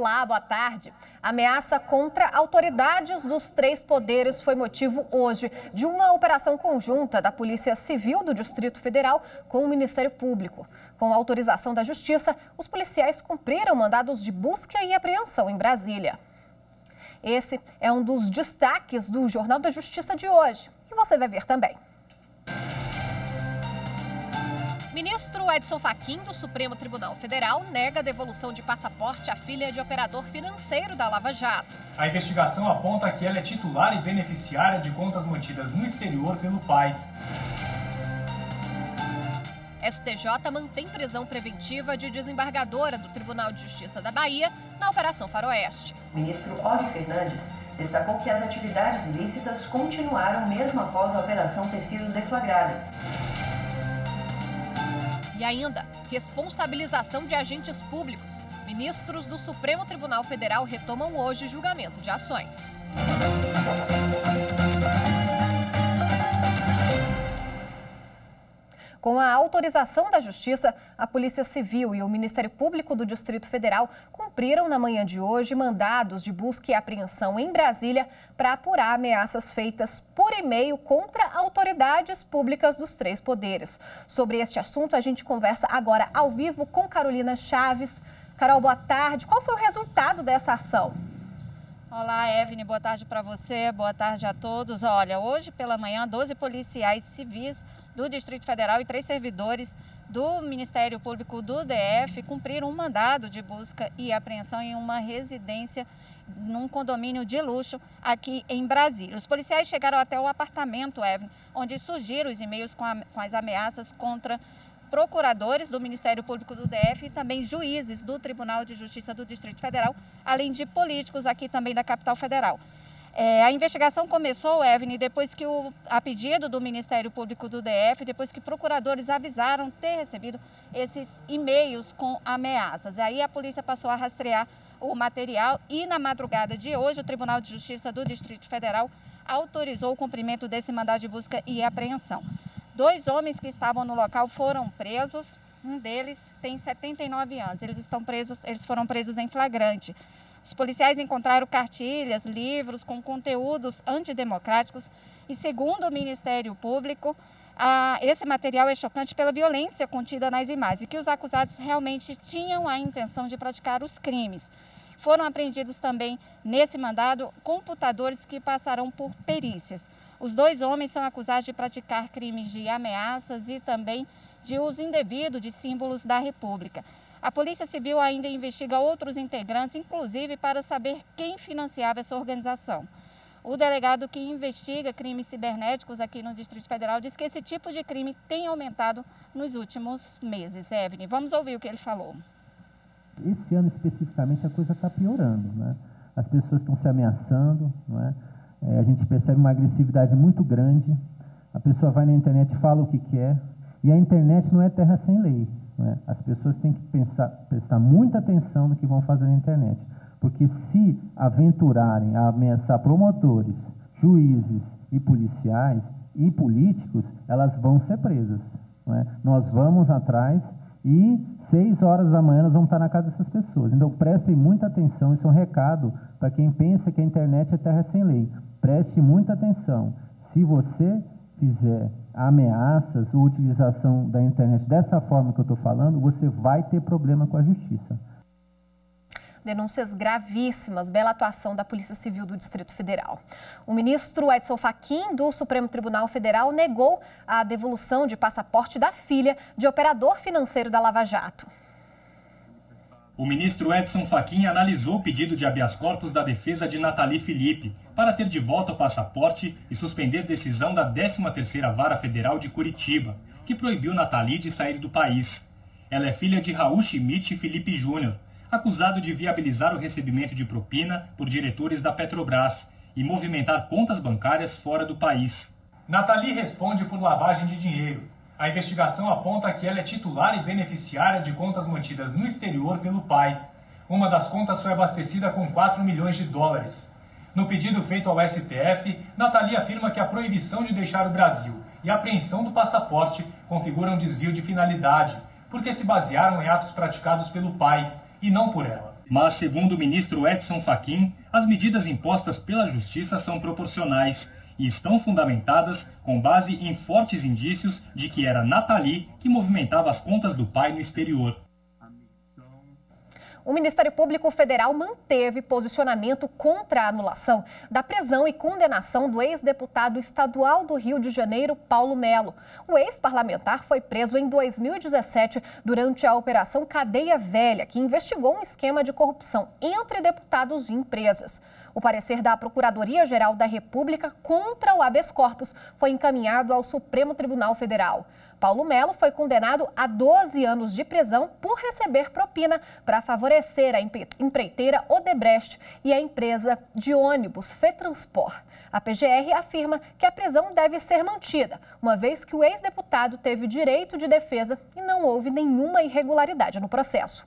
Olá, boa tarde. A ameaça contra autoridades dos três poderes foi motivo hoje de uma operação conjunta da Polícia Civil do Distrito Federal com o Ministério Público. Com a autorização da Justiça, os policiais cumpriram mandados de busca e apreensão em Brasília. Esse é um dos destaques do Jornal da Justiça de hoje, que você vai ver também. Ministro Edson Fachin, do Supremo Tribunal Federal, nega a devolução de passaporte à filha de operador financeiro da Lava Jato. A investigação aponta que ela é titular e beneficiária de contas mantidas no exterior pelo pai. STJ mantém prisão preventiva de desembargadora do Tribunal de Justiça da Bahia na Operação Faroeste. O ministro Odi Fernandes destacou que as atividades ilícitas continuaram mesmo após a operação ter sido deflagrada. E ainda, responsabilização de agentes públicos. Ministros do Supremo Tribunal Federal retomam hoje julgamento de ações. Com a autorização da Justiça, a Polícia Civil e o Ministério Público do Distrito Federal cumpriram na manhã de hoje mandados de busca e apreensão em Brasília para apurar ameaças feitas por e-mail contra autoridades públicas dos três poderes. Sobre este assunto, a gente conversa agora ao vivo com Carolina Chaves. Carol, boa tarde. Qual foi o resultado dessa ação? Olá, Evne, boa tarde para você, boa tarde a todos. Olha, hoje pela manhã, 12 policiais civis do Distrito Federal e 3 servidores do Ministério Público do DF cumpriram um mandado de busca e apreensão em uma residência num condomínio de luxo aqui em Brasília. Os policiais chegaram até o apartamento, Evne, onde surgiram os e-mails com as ameaças contra procuradores do Ministério Público do DF e também juízes do Tribunal de Justiça do Distrito Federal, além de políticos aqui também da capital federal. A investigação começou, Evne, depois que, a pedido do Ministério Público do DF, depois que procuradores avisaram ter recebido esses e-mails com ameaças. Aí a polícia passou a rastrear o material e na madrugada de hoje o Tribunal de Justiça do Distrito Federal autorizou o cumprimento desse mandado de busca e apreensão. 2 homens que estavam no local foram presos, um deles tem 79 anos, eles foram presos em flagrante. Os policiais encontraram cartilhas, livros com conteúdos antidemocráticos e, segundo o Ministério Público, esse material é chocante pela violência contida nas imagens e que os acusados realmente tinham a intenção de praticar os crimes. Foram apreendidos também, nesse mandado, computadores que passarão por perícias. Os 2 homens são acusados de praticar crimes de ameaças e também de uso indevido de símbolos da República. A Polícia Civil ainda investiga outros integrantes, inclusive para saber quem financiava essa organização. O delegado que investiga crimes cibernéticos aqui no Distrito Federal diz que esse tipo de crime tem aumentado nos últimos meses. Evne, vamos ouvir o que ele falou. Esse ano especificamente a coisa está piorando, né? As pessoas estão se ameaçando, não é? A gente percebe uma agressividade muito grande, a pessoa vai na internet e fala o que quer, e a internet não é terra sem lei. As pessoas têm que prestar muita atenção no que vão fazer na internet, porque se aventurarem a ameaçar promotores, juízes e policiais e políticos, elas vão ser presas. Nós vamos atrás e 6 horas da manhã nós vamos estar na casa dessas pessoas. Então prestem muita atenção, isso é um recado para quem pensa que a internet é terra sem lei. Preste muita atenção. Se você fizer ameaças ou utilização da internet dessa forma que eu estou falando, você vai ter problema com a justiça. Denúncias gravíssimas, bela atuação da Polícia Civil do Distrito Federal. O ministro Edson Fachin, do Supremo Tribunal Federal, negou a devolução de passaporte da filha de operador financeiro da Lava Jato. O ministro Edson Fachin analisou o pedido de habeas corpus da defesa de Nathalie Felipe para ter de volta o passaporte e suspender decisão da 13ª Vara Federal de Curitiba, que proibiu Nathalie de sair do país. Ela é filha de Raul Schmidt e Felipe Júnior, acusado de viabilizar o recebimento de propina por diretores da Petrobras e movimentar contas bancárias fora do país. Nathalie responde por lavagem de dinheiro. A investigação aponta que ela é titular e beneficiária de contas mantidas no exterior pelo pai. Uma das contas foi abastecida com 4 milhões de dólares. No pedido feito ao STF, Nathalie afirma que a proibição de deixar o Brasil e a apreensão do passaporte configuram desvio de finalidade, porque se basearam em atos praticados pelo pai e não por ela. Mas, segundo o ministro Edson Fachin, as medidas impostas pela Justiça são proporcionais e estão fundamentadas com base em fortes indícios de que era Nathalie que movimentava as contas do pai no exterior. O Ministério Público Federal manteve posicionamento contra a anulação da prisão e condenação do ex-deputado estadual do Rio de Janeiro, Paulo Melo. O ex-parlamentar foi preso em 2017 durante a Operação Cadeia Velha, que investigou um esquema de corrupção entre deputados e empresas. O parecer da Procuradoria-Geral da República contra o habeas corpus foi encaminhado ao Supremo Tribunal Federal. Paulo Melo foi condenado a 12 anos de prisão por receber propina para favorecer a empreiteira Odebrecht e a empresa de ônibus Fetranspor. A PGR afirma que a prisão deve ser mantida, uma vez que o ex-deputado teve direito de defesa e não houve nenhuma irregularidade no processo.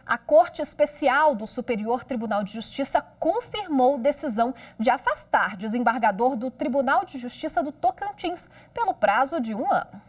A Corte Especial do Superior Tribunal de Justiça confirmou decisão de afastar desembargador do Tribunal de Justiça do Tocantins pelo prazo de 1 ano.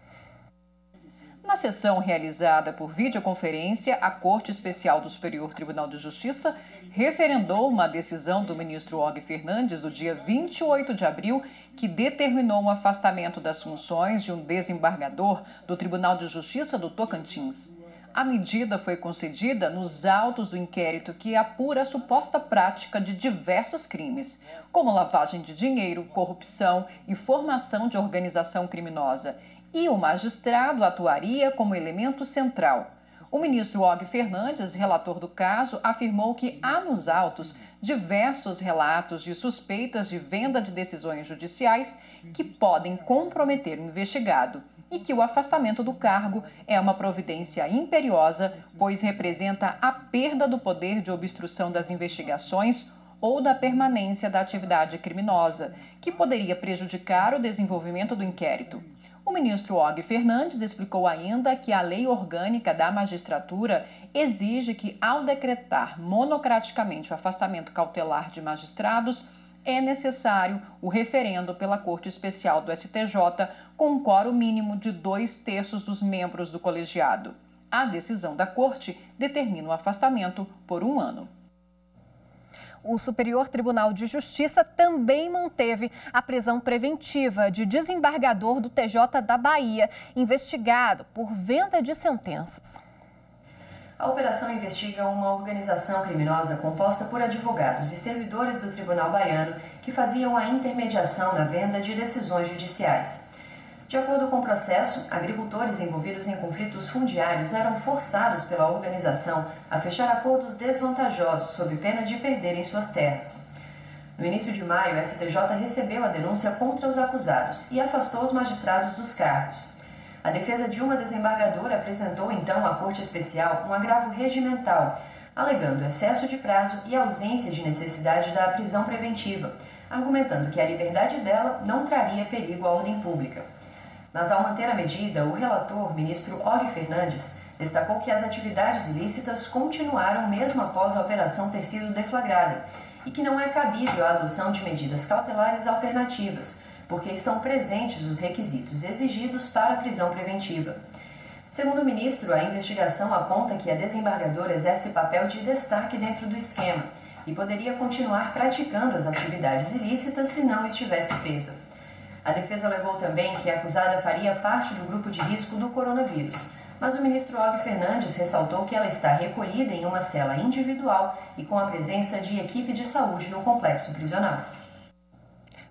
Na sessão realizada por videoconferência, a Corte Especial do Superior Tribunal de Justiça referendou uma decisão do ministro Og Fernandes do dia 28 de abril que determinou o afastamento das funções de um desembargador do Tribunal de Justiça do Tocantins. A medida foi concedida nos autos do inquérito que apura a suposta prática de diversos crimes, como lavagem de dinheiro, corrupção e formação de organização criminosa, e o magistrado atuaria como elemento central. O ministro Og Fernandes, relator do caso, afirmou que há nos autos diversos relatos de suspeitas de venda de decisões judiciais que podem comprometer o investigado e que o afastamento do cargo é uma providência imperiosa, pois representa a perda do poder de obstrução das investigações ou da permanência da atividade criminosa, que poderia prejudicar o desenvolvimento do inquérito. O ministro Og Fernandes explicou ainda que a lei orgânica da magistratura exige que, ao decretar monocraticamente o afastamento cautelar de magistrados, é necessário o referendo pela Corte Especial do STJ com um quórum mínimo de 2/3 dos membros do colegiado. A decisão da Corte determina o afastamento por 1 ano. O Superior Tribunal de Justiça também manteve a prisão preventiva de desembargador do TJ da Bahia, investigado por venda de sentenças. A operação investiga uma organização criminosa composta por advogados e servidores do Tribunal Baiano que faziam a intermediação na venda de decisões judiciais. De acordo com o processo, agricultores envolvidos em conflitos fundiários eram forçados pela organização a fechar acordos desvantajosos sob pena de perderem suas terras. No início de maio, o STJ recebeu a denúncia contra os acusados e afastou os magistrados dos cargos. A defesa de uma desembargadora apresentou então à Corte Especial um agravo regimental, alegando excesso de prazo e ausência de necessidade da prisão preventiva, argumentando que a liberdade dela não traria perigo à ordem pública. Mas, ao manter a medida, o relator, ministro Og Fernandes, destacou que as atividades ilícitas continuaram mesmo após a operação ter sido deflagrada e que não é cabível a adoção de medidas cautelares alternativas, porque estão presentes os requisitos exigidos para a prisão preventiva. Segundo o ministro, a investigação aponta que a desembargadora exerce papel de destaque dentro do esquema e poderia continuar praticando as atividades ilícitas se não estivesse presa. A defesa alegou também que a acusada faria parte do grupo de risco do coronavírus, mas o ministro Og Fernandes ressaltou que ela está recolhida em uma cela individual e com a presença de equipe de saúde no complexo prisional.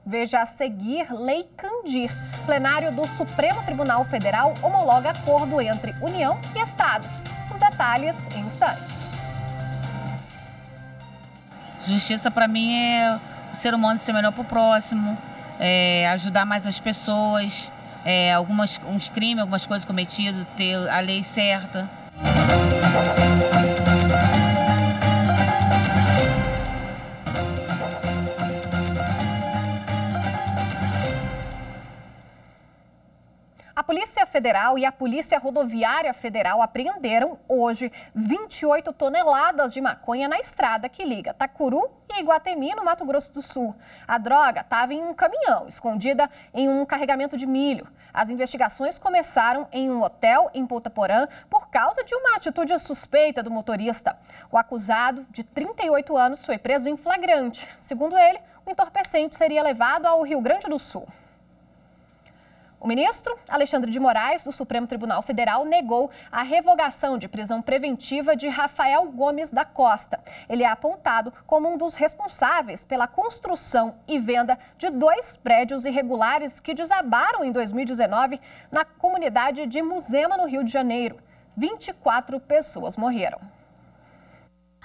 Veja a seguir Lei Candir. Plenário do Supremo Tribunal Federal homologa acordo entre União e Estados. Os detalhes em instantes. Justiça, para mim, é o ser humano ser melhor para o próximo, ajudar mais as pessoas, uns crimes, algumas coisas cometidas, ter a lei certa. A Polícia Federal e a Polícia Rodoviária Federal apreenderam hoje 28 toneladas de maconha na estrada que liga Tacuru e Iguatemi, no Mato Grosso do Sul. A droga estava em um caminhão, escondida em um carregamento de milho. As investigações começaram em um hotel em Ponta Porã por causa de uma atitude suspeita do motorista. O acusado, de 38 anos, foi preso em flagrante. Segundo ele, o entorpecente seria levado ao Rio Grande do Sul. O ministro Alexandre de Moraes, do Supremo Tribunal Federal, negou a revogação de prisão preventiva de Rafael Gomes da Costa. Ele é apontado como um dos responsáveis pela construção e venda de 2 prédios irregulares que desabaram em 2019 na comunidade de Muzema, no Rio de Janeiro. 24 pessoas morreram.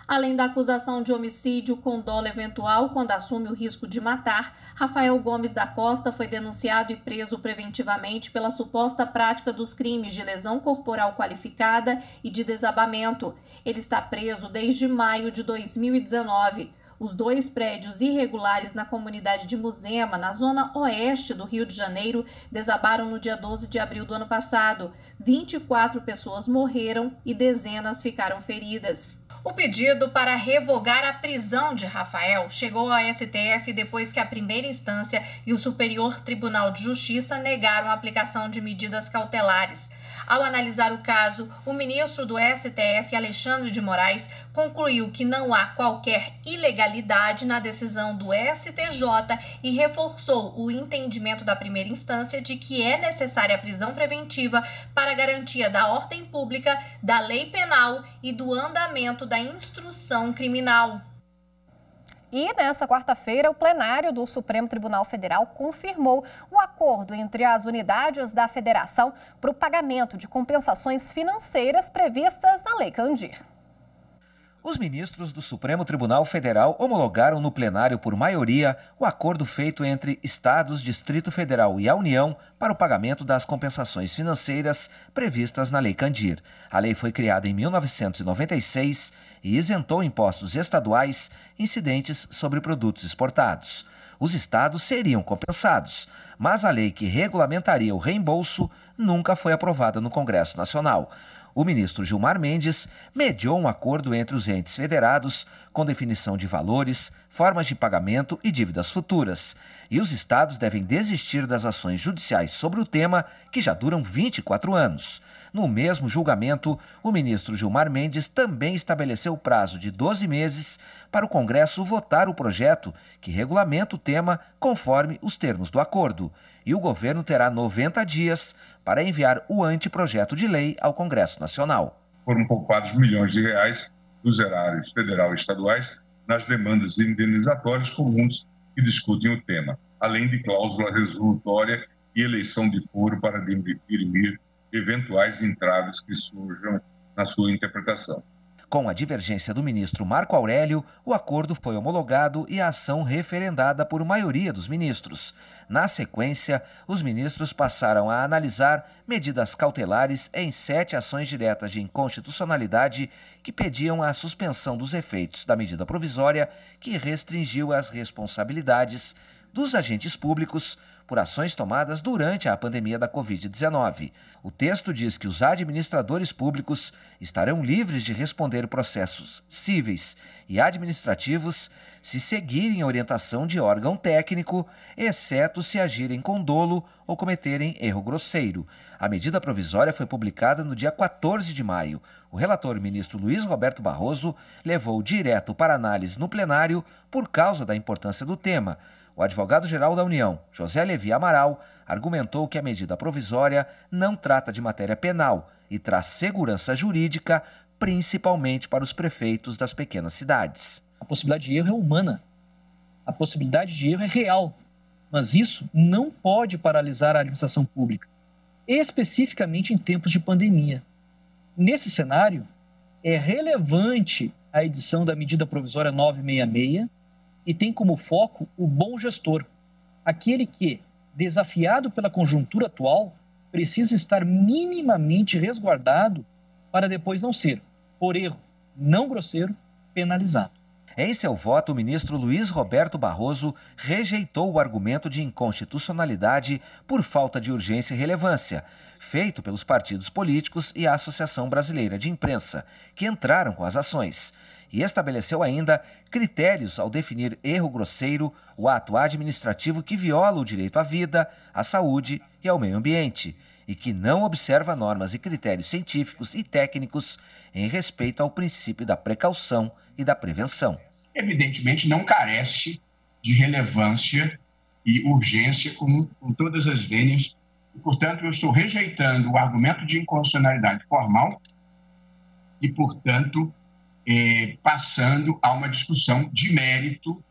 Além da acusação de homicídio com dolo eventual quando assume o risco de matar, Rafael Gomes da Costa foi denunciado e preso preventivamente pela suposta prática dos crimes de lesão corporal qualificada e de desabamento. Ele está preso desde maio de 2019. Os 2 prédios irregulares na comunidade de Muzema, na zona oeste do Rio de Janeiro, desabaram no dia 12 de abril do ano passado. 24 pessoas morreram e dezenas ficaram feridas. O pedido para revogar a prisão de Rafael chegou ao STF depois que a primeira instância e o Superior Tribunal de Justiça negaram a aplicação de medidas cautelares. Ao analisar o caso, o ministro do STF, Alexandre de Moraes, concluiu que não há qualquer ilegalidade na decisão do STJ e reforçou o entendimento da primeira instância de que é necessária a prisão preventiva para a garantia da ordem pública, da lei penal e do andamento da instrução criminal. E nessa quarta-feira, o plenário do Supremo Tribunal Federal confirmou o acordo entre as unidades da federação para o pagamento de compensações financeiras previstas na Lei Candir. Os ministros do Supremo Tribunal Federal homologaram no plenário por maioria o acordo feito entre Estados, Distrito Federal e a União para o pagamento das compensações financeiras previstas na Lei Candir. A lei foi criada em 1996 e isentou impostos estaduais incidentes sobre produtos exportados. Os estados seriam compensados, mas a lei que regulamentaria o reembolso nunca foi aprovada no Congresso Nacional. O ministro Gilmar Mendes mediou um acordo entre os entes federados com definição de valores, formas de pagamento e dívidas futuras. E os estados devem desistir das ações judiciais sobre o tema, que já duram 24 anos. No mesmo julgamento, o ministro Gilmar Mendes também estabeleceu o prazo de 12 meses para o Congresso votar o projeto que regulamenta o tema conforme os termos do acordo. E o governo terá 90 dias para enviar o anteprojeto de lei ao Congresso Nacional. Foram poupados milhões de reais dos erários federal e estaduais nas demandas indenizatórias comuns que discutem o tema, além de cláusula resolutória e eleição de foro para dirimir eventuais entraves que surjam na sua interpretação. Com a divergência do ministro Marco Aurélio, o acordo foi homologado e a ação referendada por maioria dos ministros. Na sequência, os ministros passaram a analisar medidas cautelares em 7 ações diretas de inconstitucionalidade que pediam a suspensão dos efeitos da medida provisória que restringiu as responsabilidades dos agentes públicos por ações tomadas durante a pandemia da Covid-19. O texto diz que os administradores públicos estarão livres de responder processos cíveis e administrativos se seguirem a orientação de órgão técnico, exceto se agirem com dolo ou cometerem erro grosseiro. A medida provisória foi publicada no dia 14 de maio. O relator ministro Luiz Roberto Barroso levou direto para análise no plenário por causa da importância do tema. O advogado-geral da União, José Levi Amaral, argumentou que a medida provisória não trata de matéria penal e traz segurança jurídica, principalmente para os prefeitos das pequenas cidades. A possibilidade de erro é humana, a possibilidade de erro é real, mas isso não pode paralisar a administração pública, especificamente em tempos de pandemia. Nesse cenário, é relevante a edição da medida provisória 966, e tem como foco o bom gestor, aquele que, desafiado pela conjuntura atual, precisa estar minimamente resguardado para depois não ser, por erro não grosseiro, penalizado. Em seu voto, o ministro Luiz Roberto Barroso rejeitou o argumento de inconstitucionalidade por falta de urgência e relevância, feito pelos partidos políticos e a Associação Brasileira de Imprensa, que entraram com as ações, e estabeleceu ainda critérios ao definir erro grosseiro, o ato administrativo que viola o direito à vida, à saúde e ao meio ambiente, e que não observa normas e critérios científicos e técnicos em respeito ao princípio da precaução e da prevenção. Evidentemente não carece de relevância e urgência com todas as vênias, e, portanto, eu estou rejeitando o argumento de inconstitucionalidade formal e, portanto, passando a uma discussão de mérito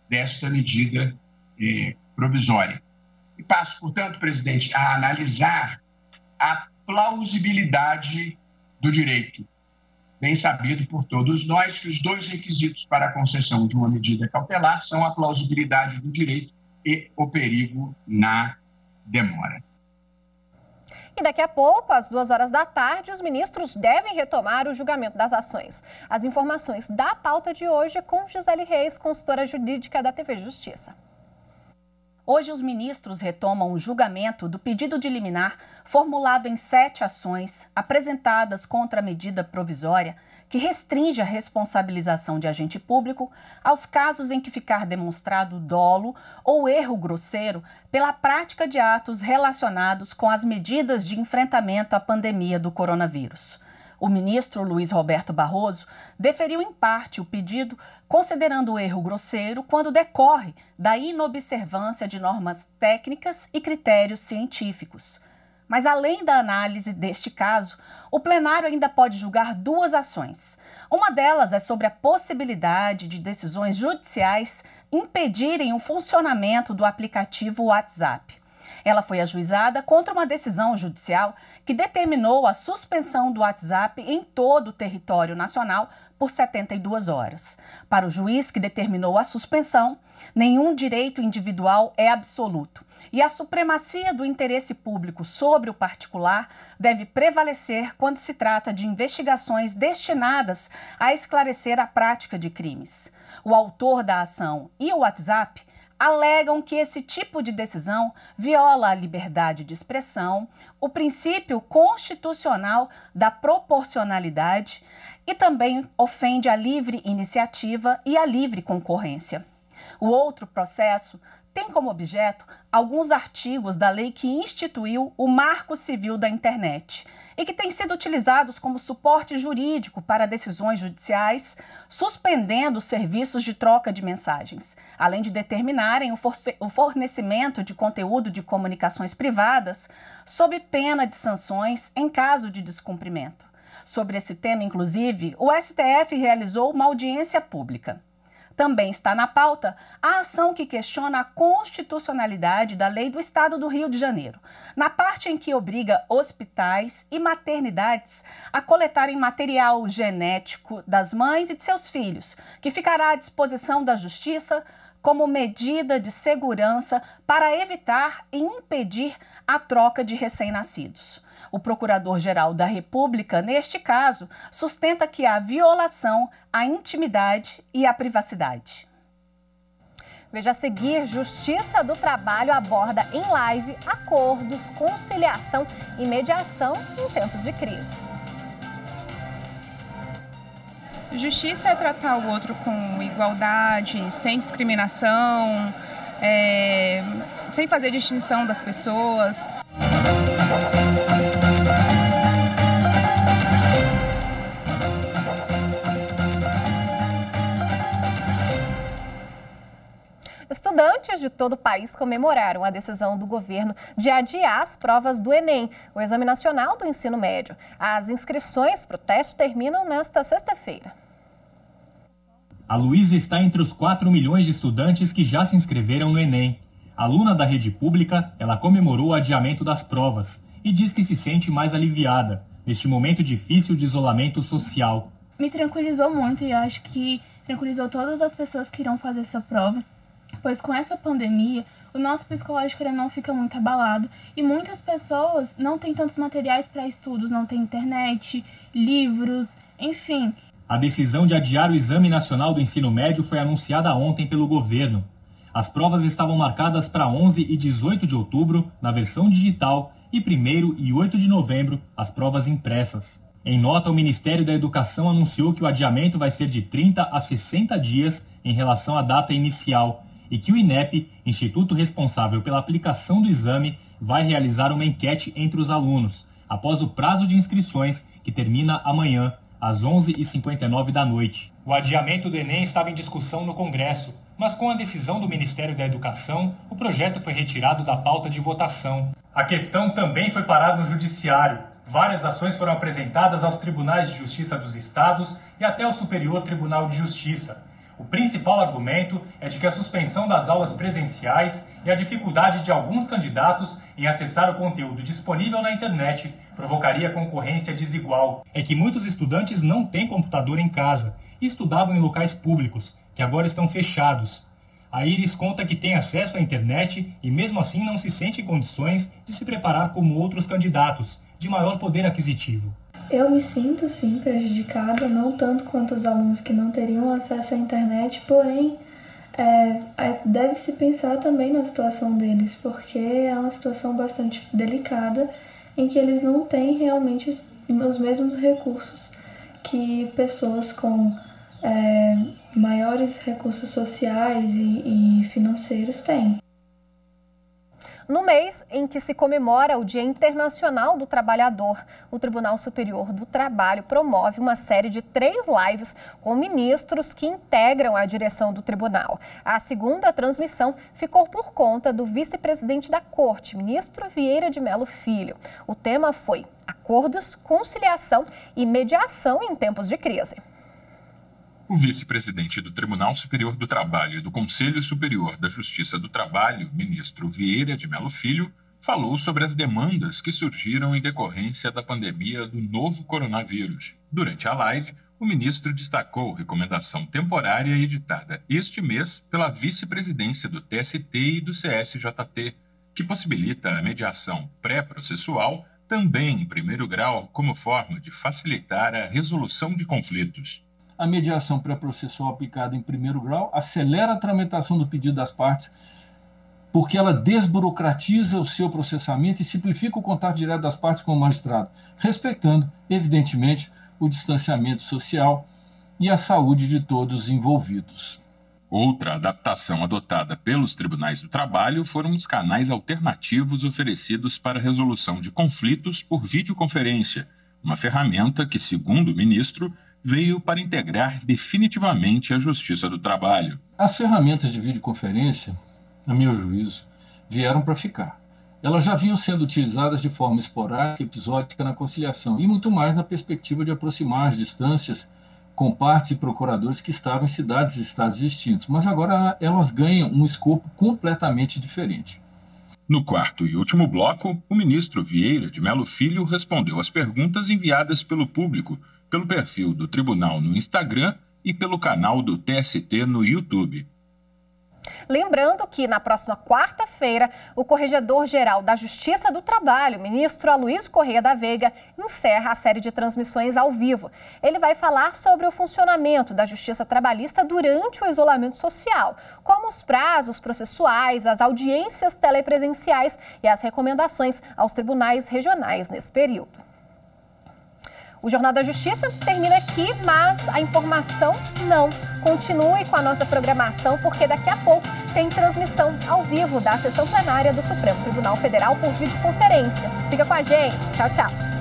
desta medida provisória. E passo, portanto, presidente, a analisar a plausibilidade do direito. Bem sabido por todos nós que os dois requisitos para a concessão de uma medida cautelar são a plausibilidade do direito e o perigo na demora. E daqui a pouco, às 14h, os ministros devem retomar o julgamento das ações. As informações da pauta de hoje com Gisele Reis, consultora jurídica da TV Justiça. Hoje, os ministros retomam o julgamento do pedido de liminar formulado em 7 ações apresentadas contra a medida provisória que restringe a responsabilização de agente público aos casos em que ficar demonstrado dolo ou erro grosseiro pela prática de atos relacionados com as medidas de enfrentamento à pandemia do coronavírus. O ministro Luiz Roberto Barroso deferiu em parte o pedido, considerando o erro grosseiro quando decorre da inobservância de normas técnicas e critérios científicos. Mas, além da análise deste caso, o plenário ainda pode julgar 2 ações. Uma delas é sobre a possibilidade de decisões judiciais impedirem o funcionamento do aplicativo WhatsApp. Ela foi ajuizada contra uma decisão judicial que determinou a suspensão do WhatsApp em todo o território nacional por 72 horas. Para o juiz que determinou a suspensão, nenhum direito individual é absoluto e a supremacia do interesse público sobre o particular deve prevalecer quando se trata de investigações destinadas a esclarecer a prática de crimes. O autor da ação e o WhatsApp alegam que esse tipo de decisão viola a liberdade de expressão, o princípio constitucional da proporcionalidade e também ofende a livre iniciativa e a livre concorrência. O outro processo tem como objeto alguns artigos da lei que instituiu o Marco Civil da Internet e que têm sido utilizados como suporte jurídico para decisões judiciais, suspendendo os serviços de troca de mensagens, além de determinarem o fornecimento de conteúdo de comunicações privadas sob pena de sanções em caso de descumprimento. Sobre esse tema, inclusive, o STF realizou uma audiência pública. Também está na pauta a ação que questiona a constitucionalidade da Lei do Estado do Rio de Janeiro, na parte em que obriga hospitais e maternidades a coletarem material genético das mães e de seus filhos, que ficará à disposição da Justiça como medida de segurança para evitar e impedir a troca de recém-nascidos. O Procurador-Geral da República, neste caso, sustenta que há violação à intimidade e à privacidade. Veja a seguir, Justiça do Trabalho aborda em live acordos, conciliação e mediação em tempos de crise. Justiça é tratar o outro com igualdade, sem discriminação, sem fazer distinção das pessoas. Estudantes de todo o país comemoraram a decisão do governo de adiar as provas do Enem, o Exame Nacional do Ensino Médio. As inscrições para o teste terminam nesta sexta-feira. A Luísa está entre os 4 milhões de estudantes que já se inscreveram no Enem. Aluna da rede pública, ela comemorou o adiamento das provas e diz que se sente mais aliviada neste momento difícil de isolamento social. Me tranquilizou muito e eu acho que tranquilizou todas as pessoas que irão fazer essa prova, pois com essa pandemia o nosso psicológico não fica muito abalado e muitas pessoas não têm tantos materiais para estudos, não tem internet, livros, enfim. A decisão de adiar o Exame Nacional do Ensino Médio foi anunciada ontem pelo governo. As provas estavam marcadas para 11 e 18 de outubro, na versão digital, e 1º e 8 de novembro, as provas impressas. Em nota, o Ministério da Educação anunciou que o adiamento vai ser de 30 a 60 dias em relação à data inicial e que o INEP, instituto responsável pela aplicação do exame, vai realizar uma enquete entre os alunos, após o prazo de inscrições, que termina amanhã, às 11h59 da noite. O adiamento do Enem estava em discussão no Congresso, mas com a decisão do Ministério da Educação, o projeto foi retirado da pauta de votação. A questão também foi parada no Judiciário. Várias ações foram apresentadas aos tribunais de justiça dos estados e até ao Superior Tribunal de Justiça. O principal argumento é de que a suspensão das aulas presenciais e a dificuldade de alguns candidatos em acessar o conteúdo disponível na internet provocaria concorrência desigual. É que muitos estudantes não têm computador em casa e estudavam em locais públicos, que agora estão fechados. A Iris conta que tem acesso à internet e mesmo assim não se sente em condições de se preparar como outros candidatos, de maior poder aquisitivo. Eu me sinto, sim, prejudicada, não tanto quanto os alunos que não teriam acesso à internet, porém, deve-se pensar também na situação deles, porque é uma situação bastante delicada, em que eles não têm realmente os mesmos recursos que pessoas com maiores recursos sociais e financeiros têm. No mês em que se comemora o Dia Internacional do Trabalhador, o Tribunal Superior do Trabalho promove uma série de 3 lives com ministros que integram a direção do tribunal. A segunda transmissão ficou por conta do vice-presidente da Corte, ministro Vieira de Mello Filho. O tema foi acordos, conciliação e mediação em tempos de crise. O vice-presidente do Tribunal Superior do Trabalho e do Conselho Superior da Justiça do Trabalho, ministro Vieira de Mello Filho, falou sobre as demandas que surgiram em decorrência da pandemia do novo coronavírus. Durante a live, o ministro destacou recomendação temporária editada este mês pela vice-presidência do TST e do CSJT, que possibilita a mediação pré-processual também em primeiro grau como forma de facilitar a resolução de conflitos. A mediação pré-processual aplicada em primeiro grau acelera a tramitação do pedido das partes, porque ela desburocratiza o seu processamento e simplifica o contato direto das partes com o magistrado, respeitando, evidentemente, o distanciamento social e a saúde de todos os envolvidos. Outra adaptação adotada pelos tribunais do trabalho foram os canais alternativos oferecidos para a resolução de conflitos por videoconferência, uma ferramenta que, segundo o ministro, veio para integrar definitivamente a Justiça do Trabalho. As ferramentas de videoconferência, a meu juízo, vieram para ficar. Elas já vinham sendo utilizadas de forma esporádica, episódica na conciliação e muito mais na perspectiva de aproximar as distâncias com partes e procuradores que estavam em cidades e estados distintos, mas agora elas ganham um escopo completamente diferente. No quarto e último bloco, o ministro Vieira de Mello Filho respondeu às perguntas enviadas pelo público, pelo perfil do tribunal no Instagram e pelo canal do TST no YouTube. Lembrando que na próxima quarta-feira, o Corregedor-Geral da Justiça do Trabalho, ministro Aloysio Corrêa da Veiga, encerra a série de transmissões ao vivo. Ele vai falar sobre o funcionamento da Justiça Trabalhista durante o isolamento social, como os prazos processuais, as audiências telepresenciais e as recomendações aos tribunais regionais nesse período. O Jornal da Justiça termina aqui, mas a informação não. Continue com a nossa programação, porque daqui a pouco tem transmissão ao vivo da sessão plenária do Supremo Tribunal Federal por videoconferência. Fica com a gente. Tchau, tchau.